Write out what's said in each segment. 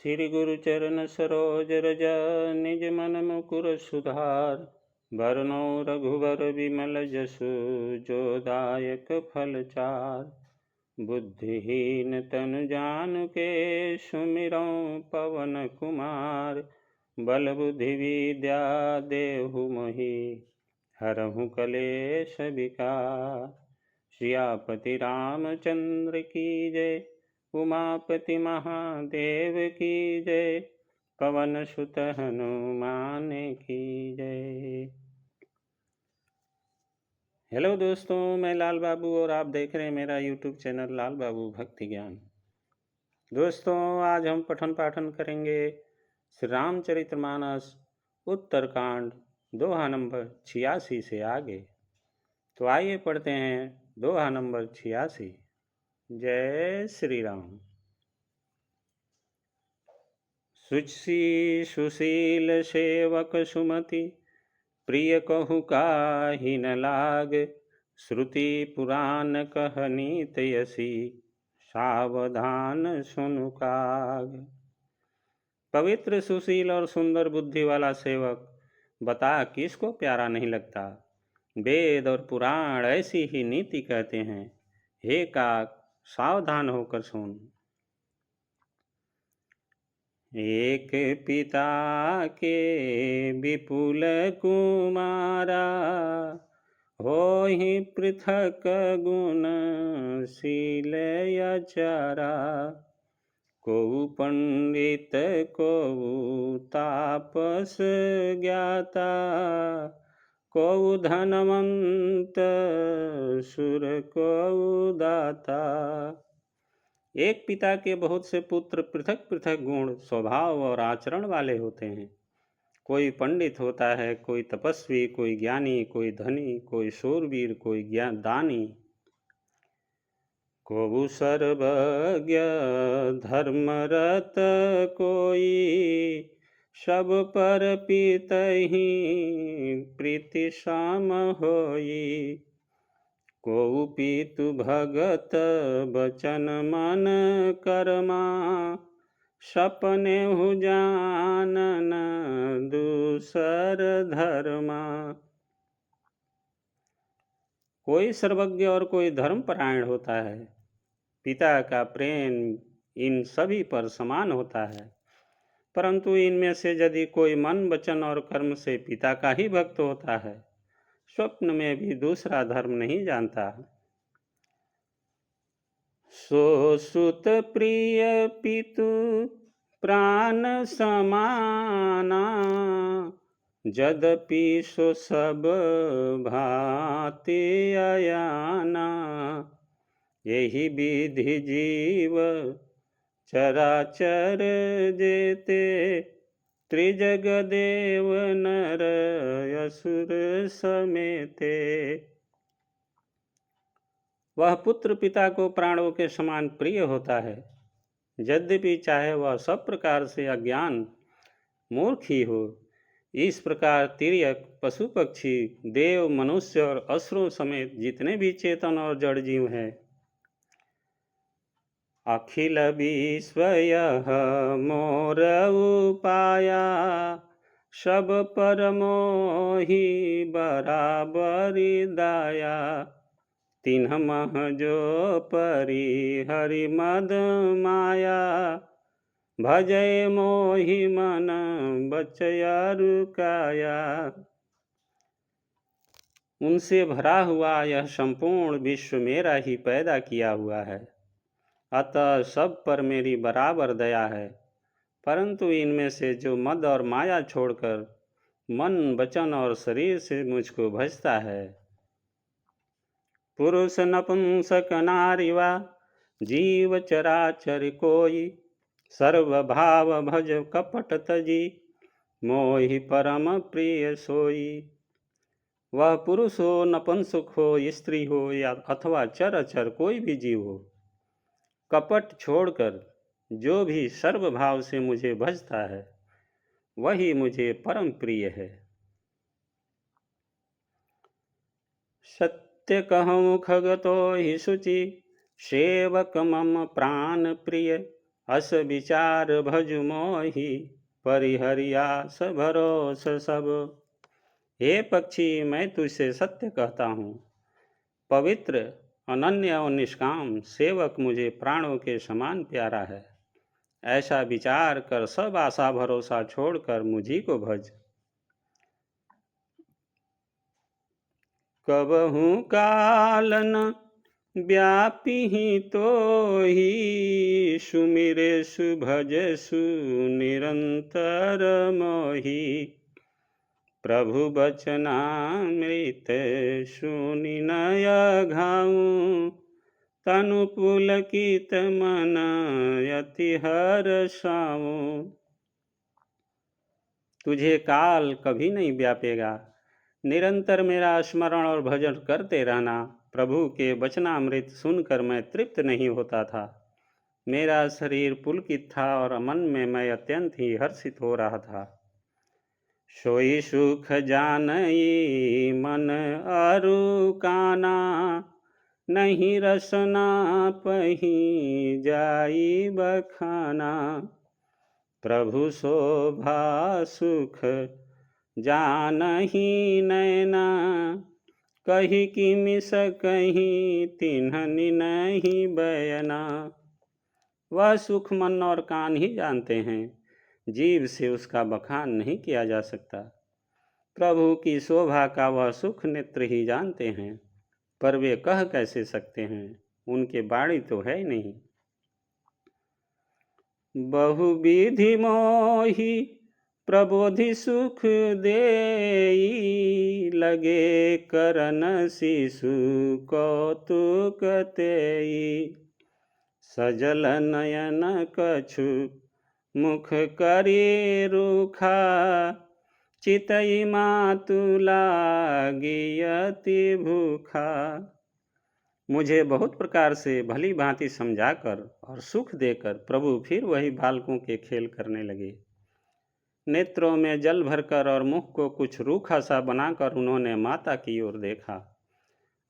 श्री गुरु चरण सरोज रज निज मन मुकुर सुधार। बरनौ रघुवर विमल जसु जो दायक फल चार। बुद्धिहीन तनु जानुके सुमिरौ पवन कुमार। बल बुद्धि विद्या देहु मोहि हरहु कलेश विकार। सियापति रामचंद्र की जय, उमापति महादेव की जय, पवन सुत हनुमान की जय। हेलो दोस्तों, मैं लाल बाबू और आप देख रहे हैं मेरा यूट्यूब चैनल लाल बाबू भक्ति ज्ञान। दोस्तों, आज हम पठन पाठन करेंगे श्री रामचरितमानस उत्तरकांड दोहा नंबर 86 से आगे। तो आइए पढ़ते हैं दोहा नंबर 86। जय श्री राम। सुचि सुशील सेवक सुमति, प्रिय कहु काहि न लाग। श्रुति पुराण कहनीत यसी, सावधान सुनु काग। पवित्र सुशील और सुंदर बुद्धि वाला सेवक बता किसको प्यारा नहीं लगता। वेद और पुराण ऐसी ही नीति कहते हैं। हे काग, सावधान होकर सुन। एक पिता के विपुल कुमारा, होहि पृथक गुण शील आचारा। कोउ पंडित कोउ तापस ज्ञाता, कोउ धनवंत सुर कोउ दाता। एक पिता के बहुत से पुत्र पृथक पृथक गुण, स्वभाव और आचरण वाले होते हैं। कोई पंडित होता है, कोई तपस्वी, कोई ज्ञानी, कोई धनी, कोई शूरवीर, कोई ज्ञान दानी। कोउ सर्वज्ञ धर्मरत कोई, सब पर पीतहि प्रीति सम होई। कोउ पीतु भगत बचन मन कर्मा, सपनेहु जानन दूसर धर्मा। कोई सर्वज्ञ और कोई धर्मपरायण होता है। पिता का प्रेम इन सभी पर समान होता है, परंतु इनमें से यदि कोई मन वचन और कर्म से पिता का ही भक्त होता है, स्वप्न में भी दूसरा धर्म नहीं जानता। सो सुत प्रिय पितु प्राण समाना, यद्यपि सो सब भांति अयाना। यही विधि जीव चराचर जेते, त्रिजग देव नर असुर समेते। वह पुत्र पिता को प्राणों के समान प्रिय होता है, यद्यपि चाहे वह सब प्रकार से अज्ञान मूर्ख ही हो। इस प्रकार तिर्यक, पशु पक्षी, देव, मनुष्य और असुरों समेत जितने भी चेतन और जड़ जीव हैं, अखिल विश्व यह मोर उपाया। सब पर मोहि बराबरि दाया, तिन्ह मह जो परि हरि मद माया। भजय मोहि मन बचयरु काया। उनसे भरा हुआ यह संपूर्ण विश्व मेरा ही पैदा किया हुआ है, अतः सब पर मेरी बराबर दया है। परंतु इनमें से जो मद और माया छोड़कर मन, वचन और शरीर से मुझको भजता है, पुरुष नपुंसक नारी वा जीव चराचर कोई, सर्वभाव भज कपट तजी, मोहि परम प्रिय सोई। वह पुरुष हो, नपुंसक हो, स्त्री हो या अथवा चराचर कोई भी जीव हो, कपट छोड़कर जो भी सर्वभाव से मुझे भजता है, वही मुझे परम प्रिय है। सत्य कहूँ खगतो हि शुचि, सेवक मम प्राण प्रिय। अस विचार भजु मोहि, परिहरियास भरोस सब। हे पक्षी, मैं तुझसे सत्य कहता हूँ, पवित्र, अनन्य और निष्काम सेवक मुझे प्राणों के समान प्यारा है। ऐसा विचार कर सब आशा भरोसा छोड़कर मुझी को भज। कबहु काल न व्यापी तो ही, सुमिरेसु भजसु निरंतर मोहि। प्रभु बचनामृत सुनि नय घाऊँ, तनु पुलकित मन यति हर्षाऊँ। तुझे काल कभी नहीं व्यापेगा, निरंतर मेरा स्मरण और भजन करते रहना। प्रभु के वचनामृत सुनकर मैं तृप्त नहीं होता था। मेरा शरीर पुलकित था और मन में मैं अत्यंत ही हर्षित हो रहा था। सोई सुख जानई मन अरु काना, नहीं रसना पही जाई बखाना। प्रभु शोभा सुख जानहि नैना, कही कि मिस कहीं तिन्हनि नहीं बयना। वह सुख मन और कान ही जानते हैं, जीव से उसका बखान नहीं किया जा सकता। प्रभु की शोभा का वह सुख नेत्र ही जानते हैं, पर वे कह कैसे सकते हैं, उनके बाणी तो है नहीं। बहुविधि मोहि प्रबोधि सुख देई, लगे करन शिशु कौतुक तेई। सजल नयन कछु मुख करी रुखा, चितई मातु लागी अति भूखा। मुझे बहुत प्रकार से भली भांति समझाकर और सुख देकर प्रभु फिर वही बालकों के खेल करने लगे। नेत्रों में जल भरकर और मुख को कुछ रूखा सा बनाकर उन्होंने माता की ओर देखा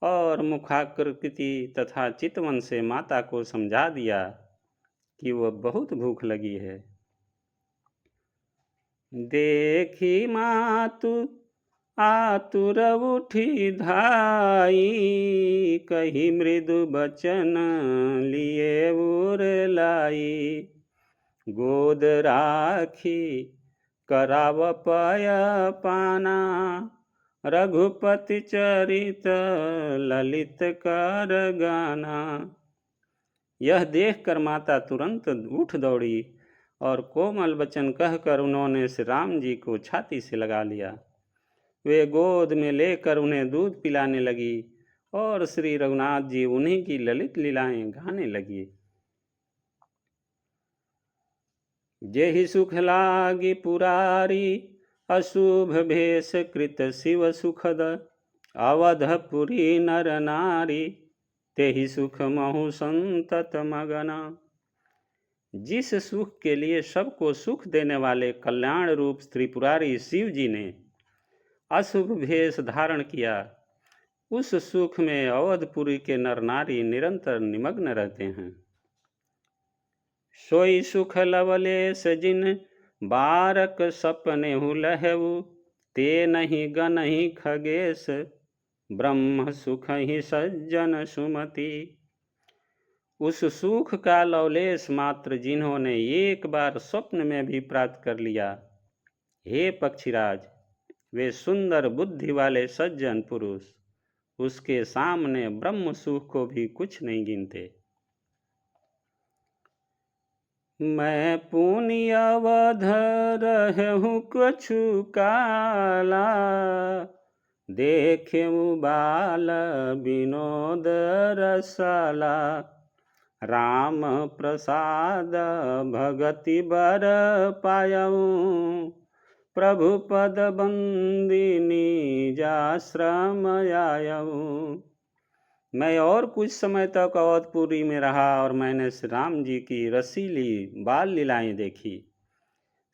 और मुखाकृति तथा चितवन से माता को समझा दिया कि वह बहुत भूख लगी है। देखी मातु आतुर उठी धाई, कही मृदु बचन लिए उर लाई। गोद राखी कराव पय पाना, रघुपति चरित ललित कर गाना। यह देखकर माता तुरंत उठ दौड़ी और कोमल वचन कहकर उन्होंने श्री राम जी को छाती से लगा लिया। वे गोद में लेकर उन्हें दूध पिलाने लगी और श्री रघुनाथ जी उन्हीं की ललित लीलाएं गाने लगी। जेहि सुख लागी पुरारी, अशुभ भेष कृत शिव सुखद। अवधपुरी नर नारी, तेहि सुख महु संतत मगना। जिस सुख के लिए सबको सुख देने वाले कल्याण रूप त्रिपुरारी शिव जी ने अशुभ भेष धारण किया, उस सुख में अवधपुरी के नर नारी निरंतर निमग्न रहते हैं। सोई सुख लवलेश जिन बारक सपने लहऊ, ते नहीं गनहि खगेश ब्रह्म सुख ही सज्जन सुमति। उस सुख का लवलेश मात्र जिन्होंने एक बार स्वप्न में भी प्राप्त कर लिया, हे पक्षीराज, वे सुंदर बुद्धि वाले सज्जन पुरुष उसके सामने ब्रह्म सुख को भी कुछ नहीं गिनते। मैं पुनि अवध रहूं कछु काला, देखें बाल विनोद रसाला। राम प्रसाद भगति बर पायऊं, प्रभु पद बंदिनी जाश्रम आयऊं। मैं और कुछ समय तक अवधपुरी में रहा और मैंने श्री राम जी की रसीली बाल लीलाएं देखी।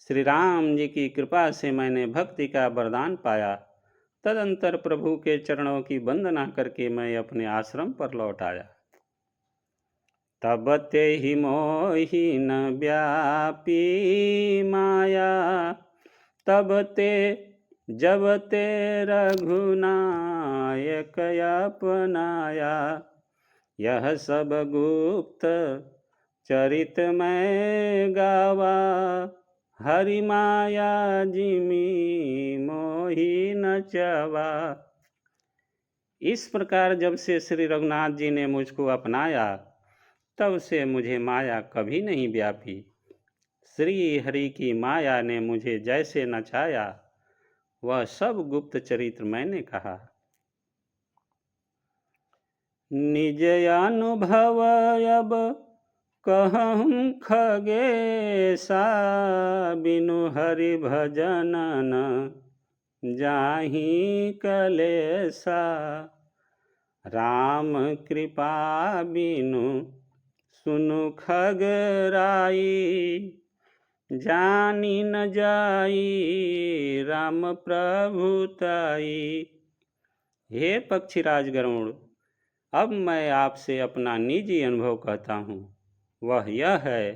श्री राम जी की कृपा से मैंने भक्ति का वरदान पाया। तदंतर प्रभु के चरणों की वंदना करके मैं अपने आश्रम पर लौट आया। तब ते ही मोहि न व्यापी माया, तब ते जब ते रघुनायक अपनाया। यह सब गुप्त चरित मैं गावा, हरि माया जिमी मोहि नचावा। इस प्रकार जब से श्री रघुनाथ जी ने मुझको अपनाया, तब से मुझे माया कभी नहीं व्यापी। श्री हरि की माया ने मुझे जैसे नचाया, वह सब गुप्त चरित्र मैंने कहा। निज अनुभव अब कहूँ खगेसा, बिनु हरि भजन न जाहि कलेसा। राम कृपा बिनु सुनु खगराई, जानी न जाई राम प्रभुताई। हे पक्षीराज गरुड़, अब मैं आपसे अपना निजी अनुभव कहता हूँ। वह यह है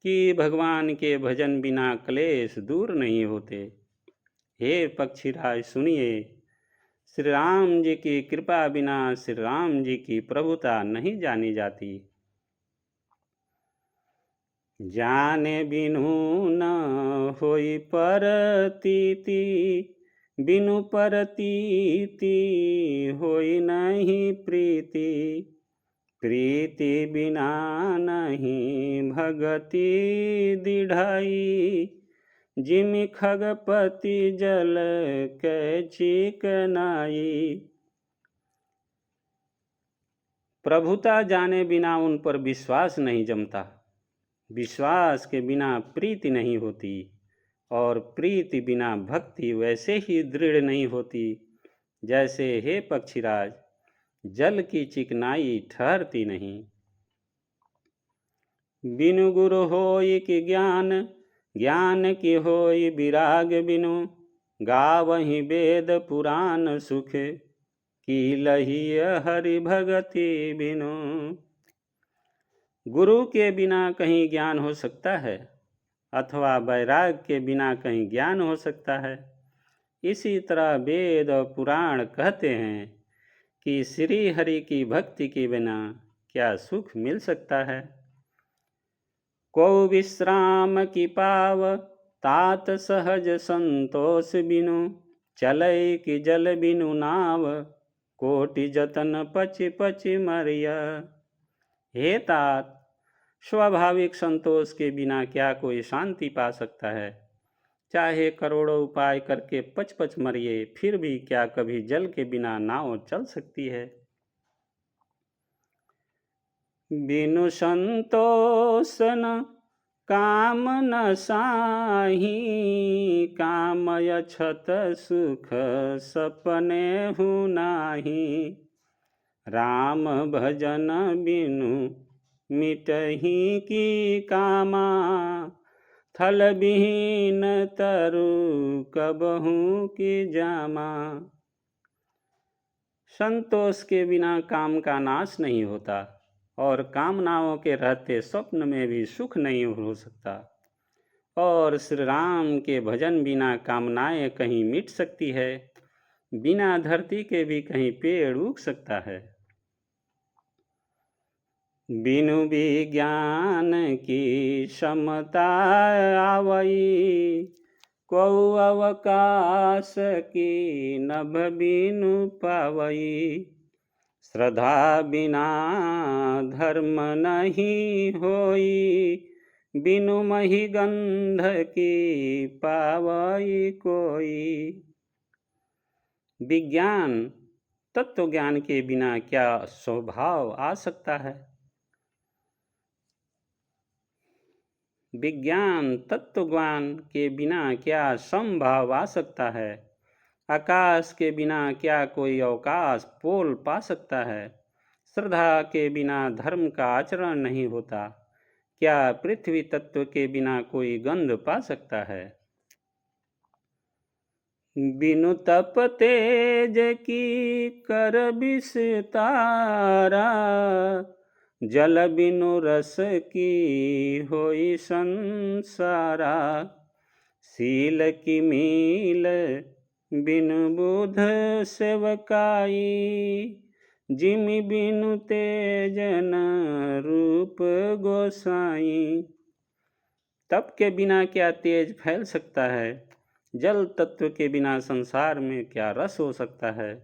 कि भगवान के भजन बिना क्लेश दूर नहीं होते। हे पक्षीराज सुनिए, श्री राम जी की कृपा बिना श्री राम जी की प्रभुता नहीं जानी जाती। जाने बिनु न होई परतीति, बिनु परतीति होई नहीं प्रीति। प्रीति बिना नहीं भगति दृढ़ाई, जिमि खगपति जल कै चिकनाई। प्रभुता जाने बिना उन पर विश्वास नहीं जमता, विश्वास के बिना प्रीति नहीं होती, और प्रीति बिना भक्ति वैसे ही दृढ़ नहीं होती जैसे हे पक्षीराज जल की चिकनाई ठहरती नहीं। बिनु गुरु होई कि ज्ञान, ज्ञान की होई विराग बिनु। गावहि वेद पुराण सुख, की लही हरि भगति बिनु। गुरु के बिना कहीं ज्ञान हो सकता है, अथवा वैराग के बिना कहीं ज्ञान हो सकता है। इसी तरह वेद और पुराण कहते हैं कि श्री हरि की भक्ति के बिना क्या सुख मिल सकता है। को विश्राम की पाव, तात सहज संतोष बिनु। चलै कि जल बिनु नाव, कोटि जतन पचि पचि मरिया। हे तात, स्वाभाविक संतोष के बिना क्या कोई शांति पा सकता है। चाहे करोड़ों उपाय करके पच पच मरिए, फिर भी क्या कभी जल के बिना नाव चल सकती है। बिनु संतोष न काम न साही, कामय छत सुख सपने हूँ नाही। राम भजन बिनु मिटही की कामा, थल विहीन तरु कबहू की जामा। संतोष के बिना काम का नाश नहीं होता, और कामनाओं के रहते स्वप्न में भी सुख नहीं हो सकता। और श्री राम के भजन बिना कामनाएं कहीं मिट सकती है, बिना धरती के भी कहीं पेड़ उग सकता है। बिनु विज्ञान की समता आवई, को अवकाश की नभ बिनु पावई। श्रद्धा बिना धर्म नहीं होई, बिनु मही गंध की पावई कोई। विज्ञान तत्व ज्ञान के बिना क्या स्वभाव आ सकता है। विज्ञान तत्व ज्ञान के बिना क्या संभाव आ सकता है। आकाश के बिना क्या कोई अवकाश पोल पा सकता है। श्रद्धा के बिना धर्म का आचरण नहीं होता। क्या पृथ्वी तत्व के बिना कोई गंध पा सकता है। बिनु तप तेज की कर विस्तारा, जल बिनु रस की होई संसारा, सील की मील बिनु बुध सेवकाई, जिमि बिनु तेजन रूप गोसाई। तप के बिना क्या तेज फैल सकता है? जल तत्व के बिना संसार में क्या रस हो सकता है?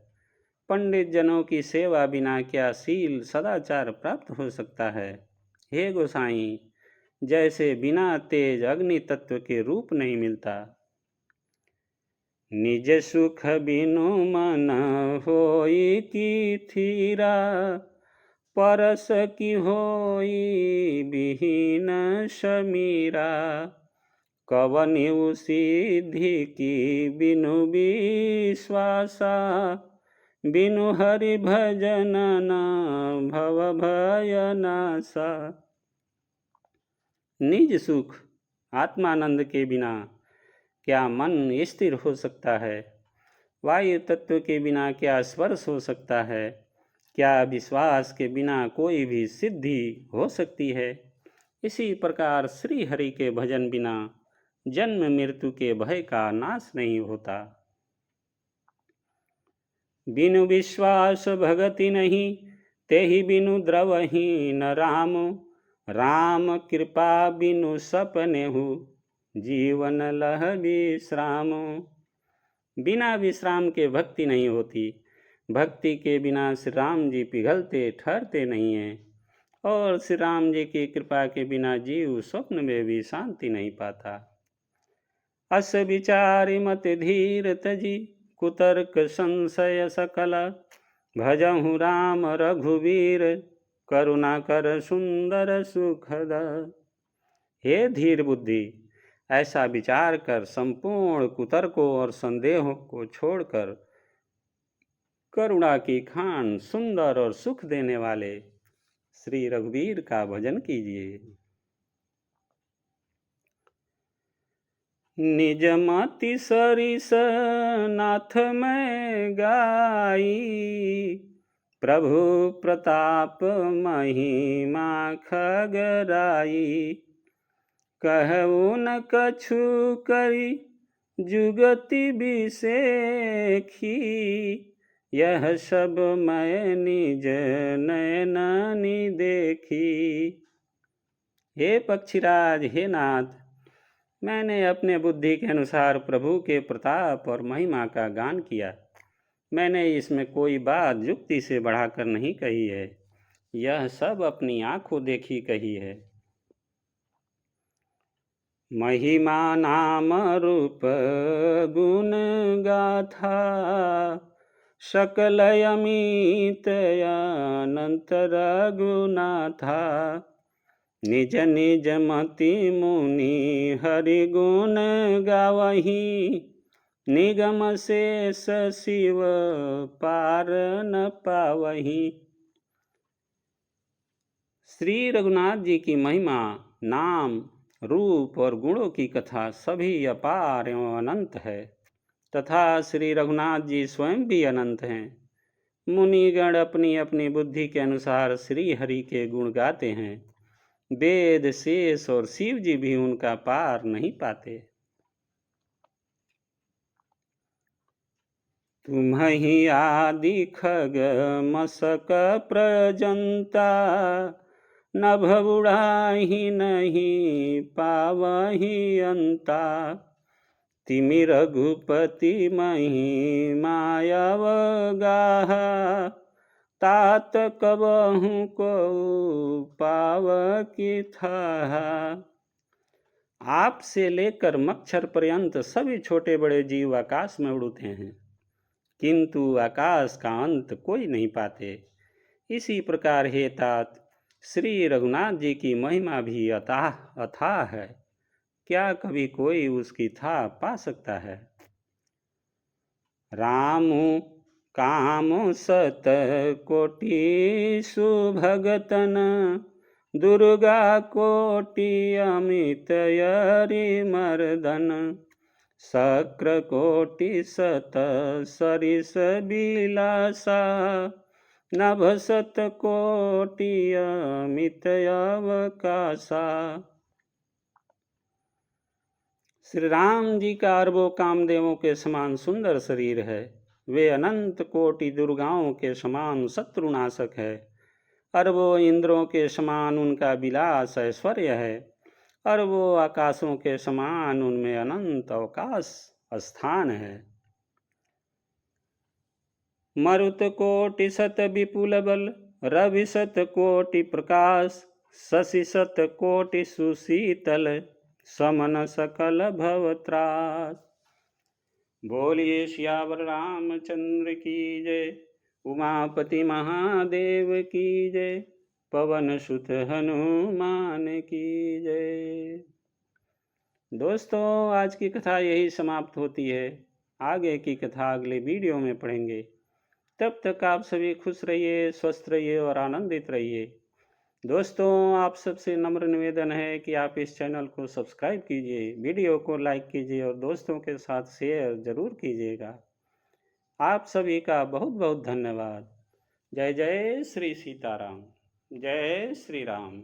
पंडित जनों की सेवा बिना क्या शील सदाचार प्राप्त हो सकता है? हे गोसाई, जैसे बिना तेज अग्नि तत्व के रूप नहीं मिलता। निज सुख बिनु मन होई की थीरा, परस की होई विहीन समीरा। कवनि सिद्धि की बिनु विश्वासा, बिनु हरि भजन न भव भय नासा। निज सुख आत्मानंद के बिना क्या मन स्थिर हो सकता है? वायु तत्व के बिना क्या स्पर्श हो सकता है? क्या विश्वास के बिना कोई भी सिद्धि हो सकती है? इसी प्रकार श्री हरि के भजन बिना जन्म मृत्यु के भय का नाश नहीं होता। बिनु विश्वास भगति नहीं, तेहि बिनु द्रवही न राम। राम कृपा बिनु सपनेहु, जीवन लह विश्राम। बिना विश्राम के भक्ति नहीं होती। भक्ति के बिना श्री राम जी पिघलते ठहरते नहीं हैं, और श्री राम जी की कृपा के बिना जीव स्वप्न में भी शांति नहीं पाता। अस विचारि मत धीर तजी, कुतर्क संशय सकल। भजहु राम रघुवीर, करुणा कर सुंदर सुखद। हे धीर बुद्धि, ऐसा विचार कर संपूर्ण कुतर्कों और संदेहों को छोड़कर करुणा की खान सुंदर और सुख देने वाले श्री रघुवीर का भजन कीजिए। निज मति सरिस नाथ मैं गाई, प्रभु प्रताप महिमा खगराई। कहु न कछु करी जुगति बिसेखी, यह सब मैं निज नयननि देखी। हे पक्षीराज, हे नाथ, मैंने अपने बुद्धि के अनुसार प्रभु के प्रताप और महिमा का गान किया। मैंने इसमें कोई बात युक्ति से बढ़ाकर नहीं कही है, यह सब अपनी आंखों देखी कही है। महिमा नाम रूप गुण गाथा, सकल अमित अनंत रघुनाथा। निज निज मति मुनि हरि गुण गावही, निगम शेष शिव पार न पावही। श्री रघुनाथ जी की महिमा, नाम, रूप और गुणों की कथा सभी अपार एवं अनंत है, तथा श्री रघुनाथ जी स्वयं भी अनंत हैं। मुनिगण अपनी अपनी बुद्धि के अनुसार श्री हरि के गुण गाते हैं। वेद, शेष और शिव जी भी उनका पार नहीं पाते। तुम्हि आदि खग मसक प्रजंता, नभ उड़ाहि नहीं पावहि अंता। तिमि रघुपति महिमा अवगाहा, तात कबहु को पावकी थाहा। आप से लेकर मच्छर पर्यंत सभी छोटे बड़े जीव आकाश में उड़ते हैं, किंतु आकाश का अंत कोई नहीं पाते। इसी प्रकार हे तात, श्री रघुनाथ जी की महिमा भी अथाह है, क्या कभी कोई उसकी था पा सकता है? राम काम सत कोटि सुभगतन, दुर्गा कोटि अमित यरि मर्दन। शक्र कोटि सत सरिस बिलासा, नभसत कोटि अमित अवकाशा। श्री राम जी का अरबों कामदेवों के समान सुंदर शरीर है। वे अनंत कोटि दुर्गाओं के समान शत्रुनाशक है। अरबों इंद्रों के समान उनका विलास ऐश्वर्य है। अरबों आकाशों के समान उनमें अनंत अवकाश स्थान है। मरुत कोटि शत विपुल बल, रवि शत कोटि प्रकाश, शशि शत कोटि सुशीतल, समन सकल भव त्रास। बोलिए सियावर रामचंद्र की जय, उमापति महादेव की जय, पवन सुत हनुमान की जय। दोस्तों, आज की कथा यही समाप्त होती है। आगे की कथा अगले वीडियो में पढ़ेंगे। तब तक आप सभी खुश रहिए, स्वस्थ रहिए और आनंदित रहिए। दोस्तों, आप सबसे नम्र निवेदन है कि आप इस चैनल को सब्सक्राइब कीजिए, वीडियो को लाइक कीजिए और दोस्तों के साथ शेयर ज़रूर कीजिएगा। आप सभी का बहुत बहुत धन्यवाद। जय जय श्री सीताराम, जय श्री राम।